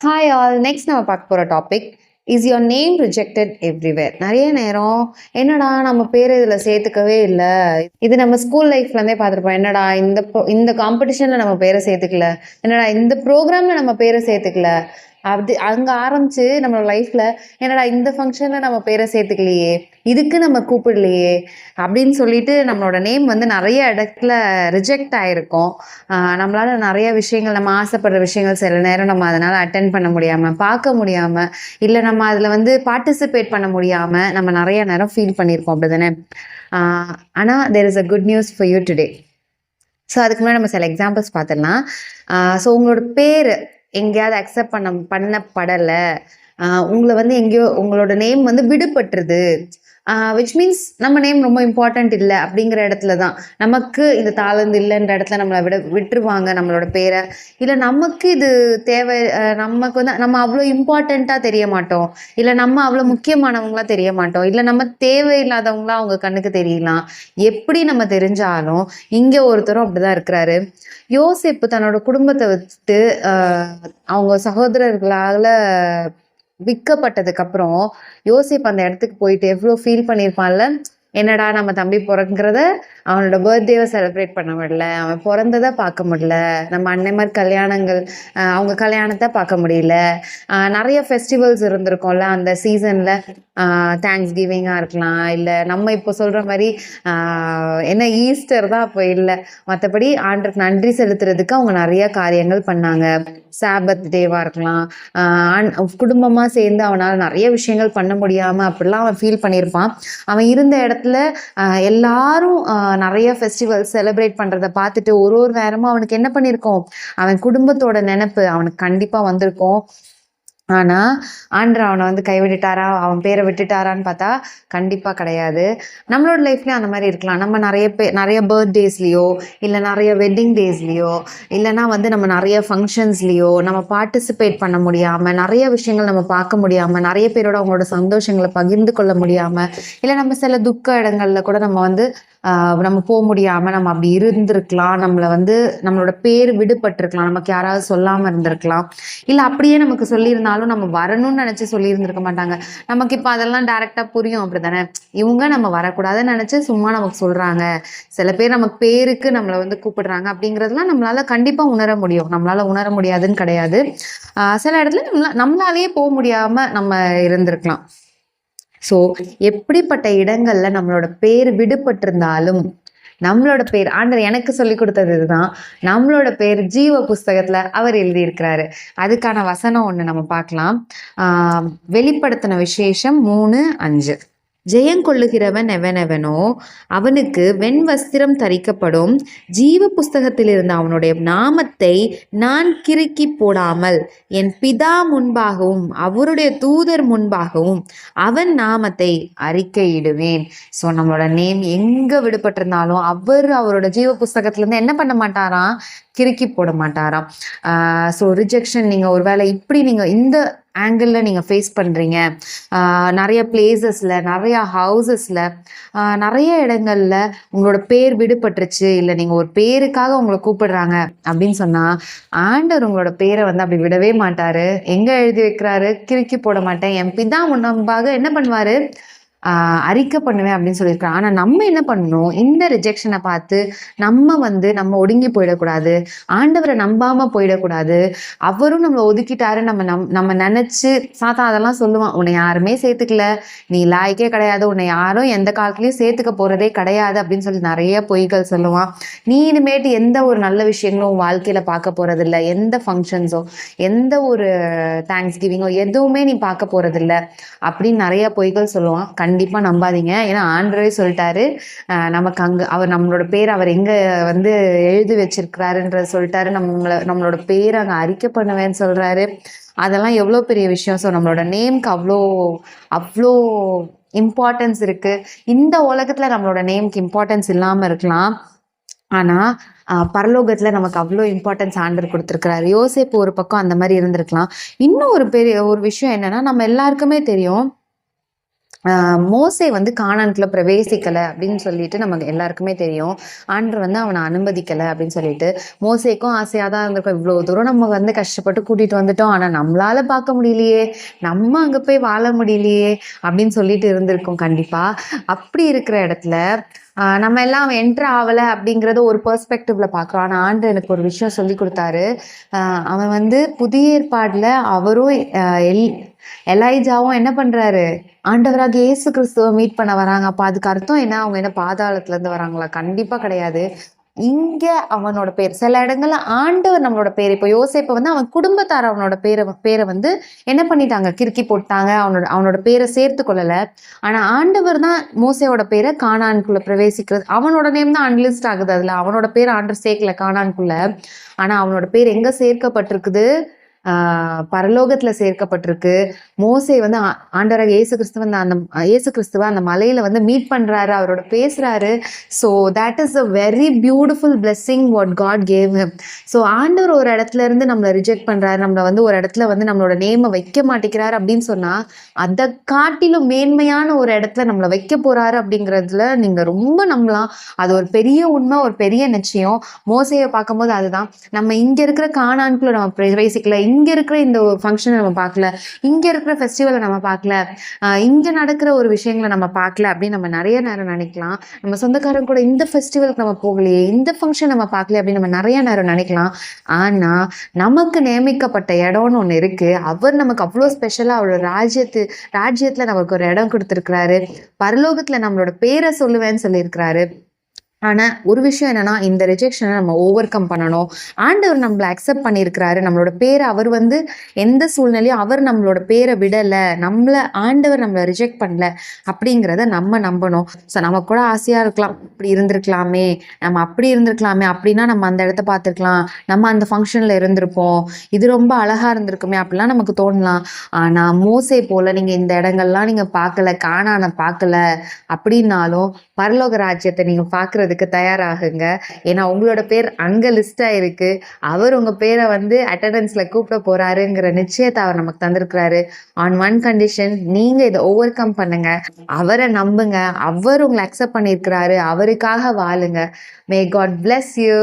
Hi all. Next நம்ம பார்க்க போகிற topic is your name rejected everywhere. நிறைய நேரம் என்னடா நம்ம பேர் இதில் சேர்த்துக்கவே இல்லை. இது நம்ம ஸ்கூல் லைஃப்லேருந்தே பார்த்துருப்போம். என்னடா இந்த காம்படிஷனில் நம்ம பேரை சேர்த்துக்கல, என்னடா இந்த ப்ரோக்ராமில் நம்ம பேரை சேர்த்துக்கல, அது அங்கே ஆரம்பிச்சு நம்மளோட லைஃப்பில் என்னடா இந்த ஃபங்க்ஷனில் நம்ம பேரை சேர்த்துக்கலையே, இதுக்கு நம்ம கூப்பிடலையே அப்படின்னு சொல்லிட்டு நம்மளோட நேம் வந்து நிறைய இடத்துல ரிஜெக்ட் ஆகிருக்கும். நம்மளால் நிறைய விஷயங்கள், நம்ம ஆசைப்படுற விஷயங்கள் சில நேரம் நம்ம அதனால் அட்டென்ட் பண்ண முடியாமல், பார்க்க முடியாமல், இல்லை நம்ம அதில் வந்து பார்ட்டிசிபேட் பண்ண முடியாமல் நம்ம நிறைய நேரம் ஃபீல் பண்ணியிருக்கோம். அப்படி தானே? ஆனால் there is a good news for you today. So அதுக்கு முன்னாடி நம்ம சில எக்ஸாம்பிள்ஸ் பார்த்துடலாம். ஸோ உங்களோட பேர் எங்கேயாவது அக்செப்ட் பண்ணப்படலை, உங்களை வந்து எங்கேயோ உங்களோட நேம் வந்து விடுபட்டுருது, விச் மீன்ஸ் நம்ம நேம் ரொம்ப இம்பார்ட்டண்ட் இல்லை அப்படிங்கிற இடத்துல தான் நமக்கு இந்த தாளந்து இல்லைன்ற இடத்துல நம்மளை விட்டுருவாங்க நம்மளோட பேரை. இல்லை நமக்கு இது தேவை, நமக்கு வந்து நம்ம அவ்வளோ இம்பார்ட்டண்ட்டாக தெரிய மாட்டோம், இல்லை நம்ம அவ்வளோ முக்கியமானவங்களா தெரிய மாட்டோம், இல்லை நம்ம தேவையில்லாதவங்களா அவங்க கண்ணுக்கு தெரியலாம். எப்படி நம்ம தெரிஞ்சாலும் இங்கே ஒருத்தரும் அப்படிதான் இருக்கிறாரு. யோசேப்பு தன்னோட குடும்பத்தை விட்டு அவங்க சகோதரர்களால் விற்கப்பட்டதுக்கு அப்புறம் யோசிப்பு அந்த இடத்துக்கு போயிட்டு எவ்வளோ ஃபீல் பண்ணியிருப்பான்ல. என்னடா நம்ம தம்பி பிறக்கிறத அவனோட பர்த்டேவை செலிப்ரேட் பண்ண முடியல, அவன் பிறந்ததை பார்க்க முடியல, நம்ம அன்னைமாரி கல்யாணங்கள் அவங்க கல்யாணத்தை பார்க்க முடியல, நிறைய ஃபெஸ்டிவல்ஸ் இருந்திருக்கோம்ல அந்த சீசனில், தேங்க்ஸ் கிவிங்காக இருக்கலாம், இல்லை நம்ம இப்போ சொல்கிற மாதிரி என்ன ஈஸ்டர் தான் அப்போ இல்லை, மற்றபடி ஆண்டருக்கு நன்றி செலுத்துறதுக்கு அவங்க நிறைய காரியங்கள் பண்ணாங்க. சாபத் டேவாக இருக்கலாம், குடும்பமாக சேர்ந்து அவனால் நிறைய விஷயங்கள் பண்ண முடியாமல் அப்படிலாம் அவன் ஃபீல் பண்ணியிருப்பான். அவன் இருந்த இடத்துல எல்லாரும் நிறைய ஃபெஸ்டிவல் செலிப்ரேட் பண்ணுறதை பார்த்துட்டு ஒரு நேரமும் அவனுக்கு என்ன பண்ணியிருக்கோம், அவன் குடும்பத்தோட நினைப்பு அவனுக்கு கண்டிப்பாக வந்திருக்கும். ஆனால் ஆண்டவர் அவனை வந்து கைவிட்டுட்டாரா, அவன் பேரை விட்டுட்டாரான்னு பார்த்தா கண்டிப்பாக கிடையாது. நம்மளோட லைஃப்லேயும் அந்த மாதிரி இருக்கலாம். நம்ம நிறைய பர்த்டேஸ்லேயோ, இல்லை நிறைய வெட்டிங் டேஸ்லேயோ, இல்லைனா வந்து நம்ம நிறைய ஃபங்க்ஷன்ஸ்லேயோ நம்ம பார்ட்டிசிபேட் பண்ண முடியாமல், நிறைய விஷயங்கள் நம்ம பார்க்க முடியாமல், நிறைய பேரோட அவங்களோட சந்தோஷங்களை பகிர்ந்து கொள்ள முடியாமல், இல்லை நம்ம சில துக்க இடங்களில் கூட நம்ம வந்து நம்ம போக முடியாமல் நம்ம அப்படி இருந்திருக்கலாம். நம்மளை வந்து நம்மளோட பேர் விடுபட்டிருக்கலாம், நமக்கு யாராவது சொல்லாமல் இருந்திருக்கலாம், இல்லை அப்படியே நமக்கு சொல்லியிருந்தாலும் நம்ம வரணும்னு நினச்சி சொல்லியிருந்திருக்க மாட்டாங்க. நமக்கு இப்போ அதெல்லாம் டைரெக்டாக புரியும். அப்படி தானே? இவங்க நம்ம வரக்கூடாதுன்னு நினச்சி சும்மா நமக்கு சொல்கிறாங்க, சில பேர் நமக்கு பேருக்கு நம்மளை வந்து கூப்பிடுறாங்க அப்படிங்கிறதுலாம் நம்மளால் கண்டிப்பாக உணர முடியும். நம்மளால் உணர முடியாதுன்னு கிடையாது. சில இடத்துல நம்மளாலேயே போக முடியாமல் நம்ம இருந்திருக்கலாம். ஸோ எப்படிப்பட்ட இடங்கள்ல நம்மளோட பேர் விடுபட்டிருந்தாலும் நம்மளோட பேர் ஆண்டவர் எனக்கு சொல்லி கொடுத்தது இதுதான். நம்மளோட பேர் ஜீவ புஸ்தகத்துல அவர் எழுதியிருக்கிறாரு. அதுக்கான வசனம் ஒன்று நம்ம பார்க்கலாம். வெளிப்படுத்தின விசேஷம் 3:5. ஜெயங்கொள்ளுகிறவன் எவனெவனோ அவனுக்கு வெண் வஸ்திரம் தரிக்கப்படும், ஜீவ புஸ்தகத்தில் இருந்த அவனுடைய நாமத்தை நான் கிறுக்கி போடாமல் என் பிதா முன்பாகவும் அவருடைய தூதர் முன்பாகவும் அவன் நாமத்தை அறிக்கையிடுவேன். ஸோ நம்மளோட நேம் எங்கே விடுபட்டிருந்தாலும் அவரோட ஜீவ புஸ்தகத்திலேருந்து என்ன பண்ண மாட்டாராம், கிறுக்கி போட மாட்டாராம். ஸோ ரிஜெக்ஷன் நீங்கள் ஒருவேளை இப்படி நீங்கள் இந்த ஆங்கிளில் நீங்கள் ஃபேஸ் பண்ணுறீங்க, நிறைய பிளேசஸில், நிறையா ஹவுசஸில், நிறைய இடங்களில் உங்களோட பேர் விடுபட்டுருச்சு, இல்லை நீங்கள் ஒரு பேருக்காக உங்களை கூப்பிடுறாங்க அப்படின்னு சொன்னால் ஆண்டவர் உங்களோட பேரை வந்து அப்படி விடவே மாட்டார். எங்கே எழுதி வைக்கிறாரு, கிறுக்கி போட மாட்டேன், என் பிதா முன்பாக என்ன பண்ணுவார், அறிக்கை பண்ணுவேன் அப்படின்னு சொல்லியிருக்காங்க. ஆனால் நம்ம என்ன பண்ணணும், இந்த ரிஜெக்ஷனை பார்த்து நம்ம ஒடுங்கி போயிடக்கூடாது, ஆண்டவரை நம்பாமல் போயிடக்கூடாது. அவரும் நம்மளை ஒதுக்கிட்டாரு நம்ம நினச்சி சாத்தா அதெல்லாம் சொல்லுவான், உன்னை யாருமே சேர்த்துக்கல, நீ லாய்க்கே கிடையாது, உன்னை யாரும் எந்த காலத்துலையும் சேர்த்துக்க போகிறதே கிடையாது அப்படின்னு சொல்லி நிறைய பொய்கள் சொல்லுவான். நீ இனிமேட்டு எந்த ஒரு நல்ல விஷயங்களும் வாழ்க்கையில் பார்க்க போகிறதில்ல, எந்த ஃபங்க்ஷன்ஸோ எந்த ஒரு தேங்க்ஸ் கிவிங்கோ எதுவுமே நீ பார்க்க போகிறதில்ல அப்படின்னு நிறைய பொய்கள் சொல்லுவான். கண்டிப்பாக நம்பாதீங்க. ஏன்னா ஆண்டவரே சொல்லிட்டாரு, நமக்கு அங்கே நம்மளோட பேர் அவர் எங்கே வந்து எழுதி வச்சிருக்கிறாருன்றது சொல்லிட்டாரு. நம்மளோட பேர் அங்கே அறிக்கை பண்ணுவேன்னு சொல்கிறாரு. அதெல்லாம் எவ்வளோ பெரிய விஷயம். ஸோ நம்மளோட நேம்க்கு அவ்வளோ இம்பார்ட்டன்ஸ் இருக்குது. இந்த உலகத்தில் நம்மளோட நேம்க்கு இம்பார்ட்டன்ஸ் இல்லாமல் இருக்கலாம், ஆனால் பரலோகத்தில் நமக்கு அவ்வளோ இம்பார்ட்டன்ஸ் ஆண்டவர் கொடுத்துருக்கிறாரு. யோசேப்பு ஒரு பக்கம் அந்த மாதிரி இருந்திருக்கலாம். இன்னும் ஒரு விஷயம் என்னென்னா, நம்ம எல்லாருக்குமே தெரியும் மோசே வந்து கானான்குள்ள பிரவேசிக்கலை அப்படின்னு சொல்லிட்டு நமக்கு எல்லாருக்குமே தெரியும். ஆண்டவர் வந்து அவனை அனுமதிக்கலை அப்படின்னு சொல்லிட்டு. மோசேக்கும் ஆசையாக தான் இருந்திருக்கும், இவ்வளோ தூரம் நம்ம வந்து கஷ்டப்பட்டு கூட்டிகிட்டு வந்துட்டோம், ஆனால் நம்மளால பார்க்க முடியலையே, நம்ம அங்கே போய் வாழ முடியலையே அப்படின்னு சொல்லிட்டு இருந்திருக்கும் கண்டிப்பாக. அப்படி இருக்கிற இடத்துல நம்ம எல்லாம் என்ட்ரு ஆகலை அப்படிங்கிறத ஒரு பெர்ஸ்பெக்டிவ்ல பார்க்குறோம். ஆனால் ஆண்டு எனக்கு ஒரு விஷயம் சொல்லி கொடுத்தாரு. அவன் வந்து புதிய ஏற்பாடில் அவரும் எலைஜாவும் என்ன பண்றாரு, ஆண்டவராகிய இயேசு கிறிஸ்துவ மீட் பண்ண வராங்க. அப்ப அதுக்கு அர்த்தம் என்ன? அவங்க என்ன பாதாளத்துல இருந்து வராங்களா? கண்டிப்பா கிடையாது. இங்க அவனோட பேர், சில இடங்கள்ல ஆண்டவர் நம்மளோட பேர், இப்போ யோசேப்பை வந்து அவன் குடும்பத்தார் அவனோட பேரை வந்து என்ன பண்ணிட்டாங்க, கிறுக்கி போட்டாங்க, அவனோட பேரை சேர்த்து கொள்ளல. ஆனா ஆண்டவர் தான் மோசையோட பேரை கானானுக்குள்ள பிரவேசிக்கிறது, அவனோட நேம் தான் அன்லிஸ்ட் ஆகுது, அதுல அவனோட பேர் ஆண்டவர் சேர்க்கல கானானுக்குள்ள. ஆனா அவனோட பேர் எங்க சேர்க்கப்பட்டிருக்குது? பரலோகத்துல சேர்க்கப்பட்டிருக்கு. மோசே வந்து ஆண்டவராக இயேசு கிறிஸ்துவ அந்த இயேசு கிறிஸ்துவ அந்த மலையில வந்து மீட் பண்றாரு, அவரோட பேசுறாரு. So that is a very beautiful blessing what God gave him. So ஆண்டவர் ஒரு இடத்துல இருந்து நம்மளை ரிஜெக்ட் பண்றாரு, நம்மளை வந்து ஒரு இடத்துல வந்து நம்மளோட நேமை வைக்க மாட்டேங்கிறாரு அப்படின்னு சொன்னா, அதை காட்டிலும் மேன்மையான ஒரு இடத்துல நம்மளை வைக்க போறாரு அப்படிங்கிறதுல நீங்க ரொம்ப நம்பலாம். அது ஒரு பெரிய உண்மை, ஒரு பெரிய நிச்சயம். மோசையை பார்க்கும்போது அதுதான், நம்ம இங்க இருக்கிற கானான்குள்ள நம்ம பிரவேசிக்கல, இங்க இருக்கிற இந்த ஃபங்க்ஷனை நம்ம பார்க்கல, இங்க இருக்கிற ஃபெஸ்டிவலை நம்ம பார்க்கல, இங்க நடக்கிற ஒரு விஷயங்களை நம்ம பார்க்கல அப்படின்னு நம்ம நிறைய நேரம் நினைக்கலாம். நம்ம சொந்தக்காரங்க கூட இந்த ஃபெஸ்டிவலுக்கு நம்ம போகலையே, இந்த ஃபங்க்ஷன் நம்ம பார்க்கல அப்படின்னு நம்ம நிறைய நேரம் நினைக்கலாம். ஆனா நமக்கு நியமிக்கப்பட்ட இடம்னு ஒன்று இருக்கு. அவர் நமக்கு அவ்வளோ ஸ்பெஷலா அவரோட ராஜ்யத்துல நமக்கு ஒரு இடம் கொடுத்துருக்கிறாரு. பரலோகத்துல நம்மளோட பேரை சொல்லுவேன்னு சொல்லியிருக்கிறாரு. ஆனால் ஒரு விஷயம் என்னன்னா, இந்த ரிஜெக்ஷனை நம்ம ஓவர் கம் பண்ணணும். ஆண்டவர் நம்மளை அக்செப்ட் பண்ணியிருக்கிறாரு, நம்மளோட பேரை அவர் வந்து எந்த சூழ்நிலையும் அவர் நம்மளோட பேரை விடலை, ஆண்டவர் நம்மளை ரிஜெக்ட் பண்ணல அப்படிங்கிறத நம்ம நம்பணும். ஸோ நம்ம கூட ஆசையாக இருக்கலாம், இப்படி இருந்திருக்கலாமே, நம்ம அப்படி இருந்திருக்கலாமே, அப்படின்னா நம்ம அந்த இடத்த பார்த்துருக்கலாம், நம்ம அந்த ஃபங்க்ஷனில் இருந்திருப்போம், இது ரொம்ப அழகாக இருந்திருக்குமே அப்படிலாம் நமக்கு தோணலாம். ஆனால் மோசே போல் நீங்கள் இந்த இடங்கள்லாம் நீங்கள் பார்க்கல, கானானை பார்க்கல அப்படின்னாலும் பரலோக ராஜ்யத்தை நீங்கள் பார்க்குறதுக்கு தயாராகுங்க. ஏன்னா உங்களோட பேர் அங்கே லிஸ்ட் ஆயிருக்கு. அவர் உங்கள் பேரை வந்து அட்டண்டன்ஸில் கூப்பிட போகிறாருங்கிற நிச்சயத்தை அவர் நமக்கு தந்திருக்கிறாரு. ஆன் ஒன் கண்டிஷன், நீங்கள் இதை ஓவர் கம் பண்ணுங்க, அவரை நம்புங்க, அவர் உங்களை அக்செப்ட் பண்ணியிருக்கிறாரு, அவருக்காக வாழுங்க. May God bless you.